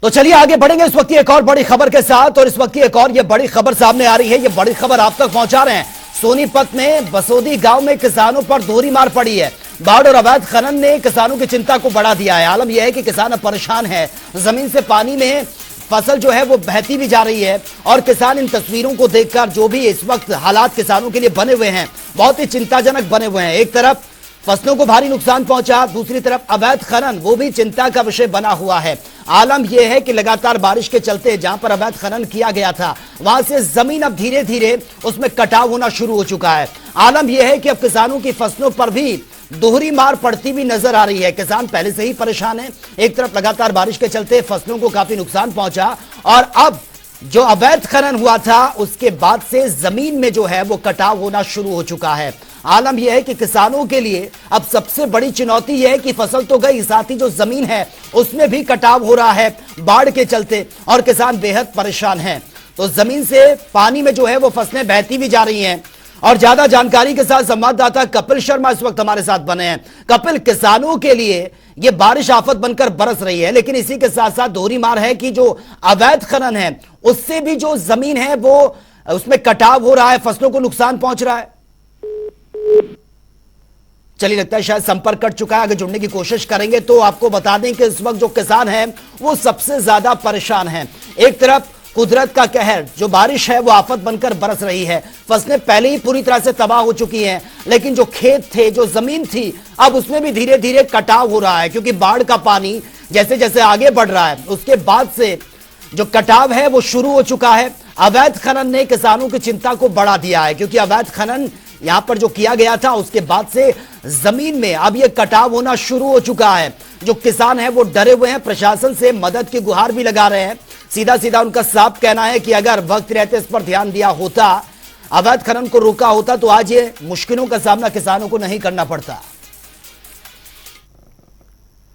तो चलिए आगे बढ़ेंगे इस वक्त की एक और बड़ी खबर के साथ। और इस वक्त की एक और ये बड़ी खबर सामने आ रही है। ये बड़ी खबर आप तक पहुंचा रहे हैं। सोनीपत में बसोदी गांव में किसानों पर दोहरी मार पड़ी है। बाढ़ और अवैध खनन ने किसानों की चिंता को बढ़ा दिया है। आलम यह है कि किसान अब परेशान है। जमीन से पानी में फसल जो है वो बहती भी जा रही है और किसान इन तस्वीरों को देखकर जो भी इस वक्त हालात किसानों के लिए बने हुए हैं बहुत ही चिंताजनक बने हुए हैं। एक तरफ फसलों को भारी नुकसान पहुंचा, दूसरी तरफ अवैध खनन वो भी चिंता का विषय बना हुआ है। आलम यह है कि लगातार बारिश के चलते जहां पर अवैध खनन किया गया था वहां से जमीन अब धीरे धीरे उसमें कटाव होना शुरू हो चुका है। आलम यह है कि अब किसानों की फसलों पर भी दोहरी मार पड़ती हुई नजर आ रही है। किसान पहले से ही परेशान है। एक तरफ लगातार बारिश के चलते फसलों को काफी नुकसान पहुंचा और अब जो अवैध खनन हुआ था उसके बाद से जमीन में जो है वो कटाव होना शुरू हो चुका है। आलम यह है कि किसानों के लिए अब सबसे बड़ी चुनौती यह है कि फसल तो गई, साथ ही जो जमीन है उसमें भी कटाव हो रहा है बाढ़ के चलते और किसान बेहद परेशान हैं। तो जमीन से पानी में जो है वो फसलें बहती भी जा रही हैं। और ज्यादा जानकारी के साथ संवाददाता कपिल शर्मा इस वक्त हमारे साथ बने हैं। कपिल, किसानों के लिए ये बारिश आफत बनकर बरस रही है, लेकिन इसी के साथ साथ दोहरी मार है कि जो अवैध खनन है उससे भी जो जमीन है वो उसमें कटाव हो रहा है, फसलों को नुकसान पहुंच रहा है। चलिए, लगता है शायद संपर्क कट चुका है। आगे जुड़ने की कोशिश करेंगे तो आपको बता दें कि इस वक्त जो किसान हैं वो सबसे ज्यादा परेशान हैं। एक तरफ कुदरत का कहर, जो बारिश है वो आफत बनकर बरस रही है। फसलें पहले ही पूरी तरह से तबाह हो चुकी हैं, लेकिन जो खेत थे, जो जमीन थी, अब उसमें भी धीरे धीरे कटाव हो रहा है क्योंकि बाढ़ का पानी जैसे जैसे आगे बढ़ रहा है उसके बाद से जो कटाव है वो शुरू हो चुका है। अवैध खनन ने किसानों की चिंता को बढ़ा दिया है क्योंकि अवैध खनन यहां पर जो किया गया था उसके बाद से जमीन में अब यह कटाव होना शुरू हो चुका है। जो किसान हैं वो डरे हुए हैं, प्रशासन से मदद की गुहार भी लगा रहे हैं। सीधा सीधा उनका साफ कहना है कि अगर वक्त रहते इस पर ध्यान दिया होता, अवैध खनन को रोका होता तो आज ये मुश्किलों का सामना किसानों को नहीं करना पड़ता।